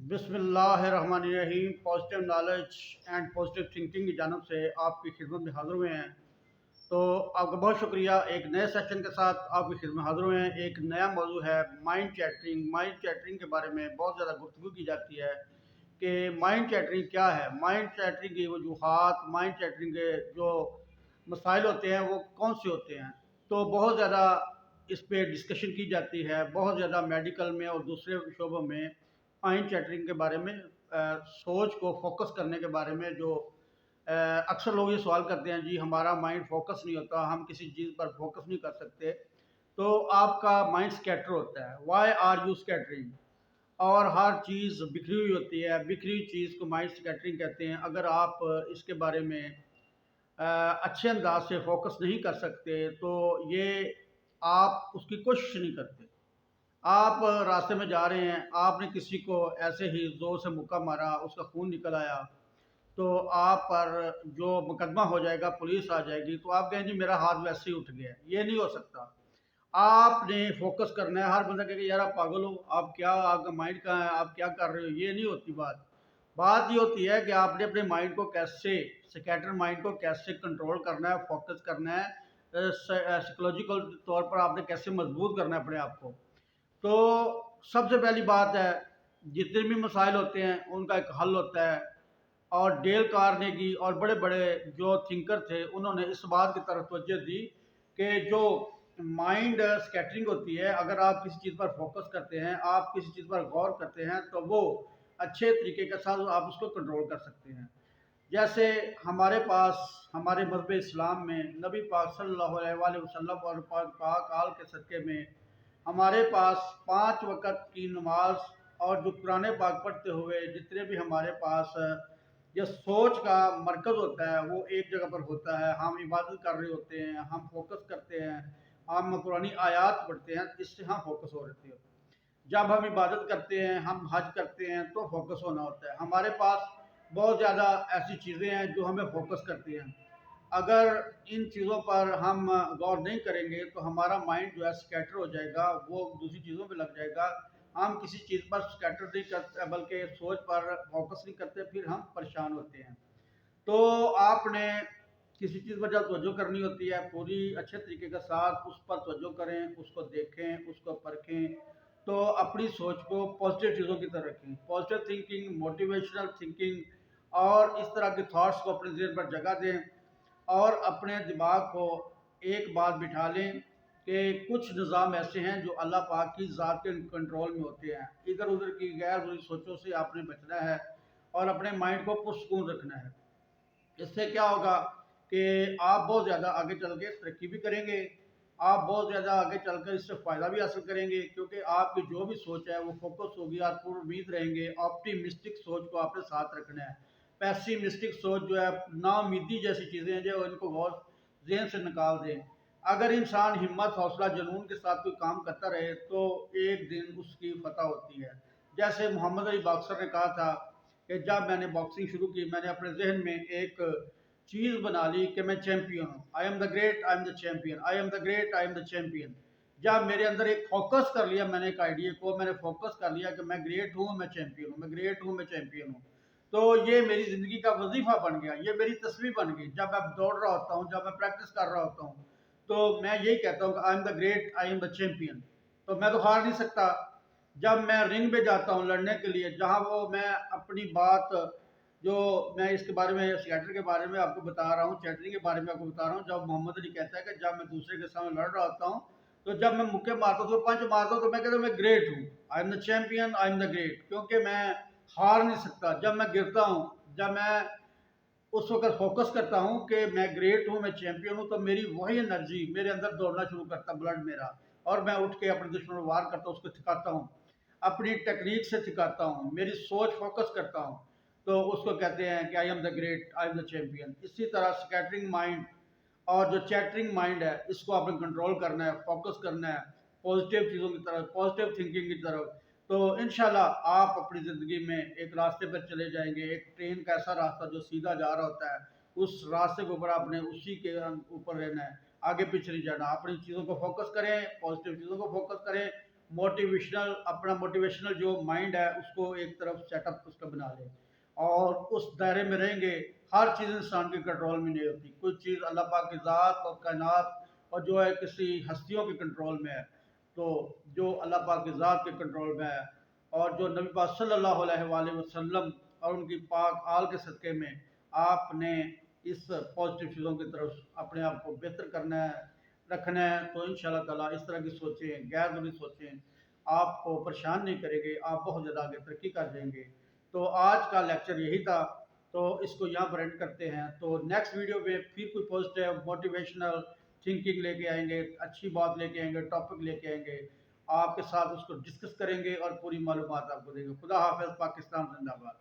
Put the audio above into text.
बिस्मिल्लाहिर्रहमानिर्रहीम। Positive knowledge and positive thinking की जानब से आपकी खिदमत में हाज़िर हुए हैं। तो आपका बहुत शुक्रिया। एक नए सेशन के साथ आपकी खिदमत में हाज़िर हुए हैं। एक नया मौजू है माइंड चैटरिंग। माइंड चैटरिंग के बारे में बहुत ज़्यादा गुफ्तगू की जाती है कि माइंड चैटरिंग क्या है, माइंड चैटरिंग की वजूहात, माइंड चैटरिंग के जो मसाइल होते हैं वो कौन से होते हैं। तो बहुत ज़्यादा इस पर डिस्कशन की जाती है, बहुत ज़्यादा मेडिकल में और दूसरे शोबों में माइंड चैटरिंग के बारे में सोच को फोकस करने के बारे में जो अक्सर लोग ये सवाल करते हैं, जी हमारा माइंड फोकस नहीं होता, हम किसी चीज़ पर फोकस नहीं कर सकते। तो आपका माइंड स्कैटर होता है। Why are you scattering? और हर चीज़ बिखरी हुई होती है, बिखरी हुई चीज़ को माइंड स्कैटरिंग कहते हैं। अगर आप इसके बारे में अच्छे अंदाज से फोकस नहीं कर सकते तो ये आप उसकी कोशिश नहीं करते। आप रास्ते में जा रहे हैं, आपने किसी को ऐसे ही ज़ोर से मुक्का मारा, उसका खून निकल आया, तो आप पर जो मुकदमा हो जाएगा, पुलिस आ जाएगी, तो आप कहें जी मेरा हाथ वैसे ही उठ गया। ये नहीं हो सकता। आपने फोकस करना है। हर बंदा कहेगा यार आप पागल हो, आप क्या, आपका माइंड कहाँ है, आप क्या कर रहे हो। ये नहीं होती बात। बात ये होती है कि आपने अपने माइंड को कैसे, स्कैटर माइंड को कैसे कंट्रोल करना है, फोकस करना है, साइकोलॉजिकल तौर पर आपने कैसे मजबूत करना है अपने आप को। तो सबसे पहली बात है, जितने भी मसाइल होते हैं उनका एक हल होता है। और डेल कार्नेगी और बड़े बड़े जो थिंकर थे उन्होंने इस बात की तरफ तवज्जो दी कि जो माइंड स्कैटरिंग होती है, अगर आप किसी चीज़ पर फोकस करते हैं, आप किसी चीज़ पर गौर करते हैं, तो वो अच्छे तरीके के साथ आप उसको कंट्रोल कर सकते हैं। जैसे हमारे पास हमारे मज़हब इस्लाम में नबी पाक सल्लल्लाहु अलैहि वसल्लम और पाक आल के सदक़े में हमारे पास 5 वक़्त की नमाज और जो कुरान पाक पढ़ते हुए जितने भी हमारे पास ये सोच का मरकज़ होता है वो एक जगह पर होता है। हम इबादत कर रहे होते हैं, हम फोकस करते हैं, हम कुरानी आयात पढ़ते हैं, इससे हम फोकस हो रहे होते हैं। जब हम इबादत करते हैं, हम हज करते हैं, तो फोकस होना होता है। हमारे पास बहुत ज़्यादा ऐसी चीज़ें हैं जो हमें फोकस करती हैं। अगर इन चीज़ों पर हम गौर नहीं करेंगे तो हमारा माइंड जो है स्कैटर हो जाएगा, वो दूसरी चीज़ों में लग जाएगा। हम किसी चीज़ पर स्कैटर नहीं करते बल्कि सोच पर फोकस नहीं करते, फिर हम परेशान होते हैं। तो आपने किसी चीज़ पर जब तवज्जो करनी होती है, पूरी अच्छे तरीके के साथ उस पर तवज्जो करें, उसको देखें, उसको परखें। तो अपनी सोच को पॉजिटिव चीज़ों की तरफ रखें। पॉजिटिव थिंकिंग, मोटिवेशनल थिंकिंग और इस तरह के थॉट्स को अपने ज़हन पर जगह दें और अपने दिमाग को एक बात बिठा लें कि कुछ निज़ाम ऐसे हैं जो अल्लाह पाक की ज़ात के कंट्रोल में होते हैं। इधर उधर की गैर ज़रूरी सोचों से आपने बचना है और अपने माइंड को पुरसुकून रखना है। इससे क्या होगा कि आप बहुत ज़्यादा आगे चल के तरक्की भी करेंगे, आप बहुत ज़्यादा आगे चलकर इससे फ़ायदा भी हासिल करेंगे, क्योंकि आपकी जो भी सोच है वो फोकस होगी, आप पूरी उम्मीद रहेंगे। ऑप्टिमिस्टिक सोच को आपने साथ रखना है। पैसिमिस्टिक सोच जो है, नाउम्मीदी जैसी चीज़ें हैं जो इनको बहुत ज़हन से निकाल दें। अगर इंसान हिम्मत, हौसला, जुनून के साथ कोई काम करता रहे तो एक दिन उसकी फतह होती है। जैसे मोहम्मद अली बॉक्सर ने कहा था कि जब मैंने बॉक्सिंग शुरू की, मैंने अपने जहन में एक चीज़ बना ली कि मैं चैम्पियन हूँ। I am the great, I am the champion, I am the great, I am the champion. जब मेरे अंदर एक फोकस कर लिया, मैंने एक आइडिया को मैंने फोकस कर लिया कि मैं ग्रेट हूँ, मैं चैम्पियन हूँ, मैं ग्रेट हूँ, मैं चैम्पियन हूँ, तो ये मेरी ज़िंदगी का वजीफा बन गया, ये मेरी तस्वीर बन गई। जब मैं दौड़ रहा होता हूँ, जब मैं प्रैक्टिस कर रहा होता हूँ, तो मैं यही कहता हूँ कि I am the great, I am the champion. तो मैं तो हार नहीं सकता। जब मैं रिंग में जाता हूँ लड़ने के लिए, जहाँ वो मैं अपनी बात जो मैं इसके बारे में स्कैटर के बारे में आपको बता रहा हूँ, चैटरिंग के बारे में आपको बता रहा हूँ। जब मोहम्मद अली कहता है कि जब मैं दूसरे के सामने लड़ रहा होता हूँ, तो जब मैं मुक्के मारता हूँ, तो पंच मारता हूँ, तो मैं कहता हूँ मैं ग्रेट हूँ, I am the champion, I am the great, क्योंकि मैं हार नहीं सकता। जब मैं गिरता हूँ, जब मैं उस वक्त फोकस करता हूँ कि मैं ग्रेट हूँ, मैं चैंपियन हूँ, तो मेरी वही एनर्जी मेरे अंदर दौड़ना शुरू करता, ब्लड मेरा, और मैं उठ के अपने दुश्मन को वार करता हूँ, उसको थकाता हूँ, अपनी टेक्निक से थकाता हूँ, मेरी सोच फोकस करता हूँ। तो उसको कहते हैं कि I am the great, I am the champion. इसी तरह स्कैटरिंग माइंड और जो चैटरिंग माइंड है, इसको आपने कंट्रोल करना है, फोकस करना है पॉजिटिव चीज़ों की तरफ, पॉजिटिव थिंकिंग की तरफ। तो इंशाल्लाह आप अपनी ज़िंदगी में एक रास्ते पर चले जाएंगे। एक ट्रेन का ऐसा रास्ता जो सीधा जा रहा होता है, उस रास्ते के ऊपर आपने उसी के ऊपर रहना है, आगे पीछे नहीं जाना। अपनी चीज़ों को फोकस करें, पॉजिटिव चीज़ों को फोकस करें, मोटिवेशनल अपना मोटिवेशनल जो माइंड है उसको एक तरफ सेटअप उसका बना लें और उस दायरे में रहेंगे। हर चीज़ इंसान के कंट्रोल में नहीं होती, कुछ चीज़ अल्लाह पाक की ज़ात और कायनात और जो है किसी हस्तियों के कंट्रोल में है। तो जो अल्लाह पाक की ज़ात के कंट्रोल में है और जो नबी पाक सल्लल्लाहु अलैहि वसल्लम और उनकी पाक आल के सदक़े में आपने इस पॉजिटिव चीज़ों की तरफ अपने आप को बेहतर करना है, रखना है, तो इंशाल्लाह ताला इस तरह की सोचें, गैर ज़रूरी सोचें आपको परेशान नहीं करेंगे, आप बहुत ज़्यादा आगे तरक्की कर जाएंगे। तो आज का लेक्चर यही था, तो इसको यहाँ पर एंड करते हैं। तो नेक्स्ट वीडियो में फिर कोई पॉजिटिव मोटिवेशनल थिंकिंग लेके आएंगे, अच्छी बात लेके आएंगे, टॉपिक लेके आएंगे, आपके साथ उसको डिस्कस करेंगे और पूरी मालूमात आपको देंगे। खुदा हाफिज़, पाकिस्तान जिंदाबाद।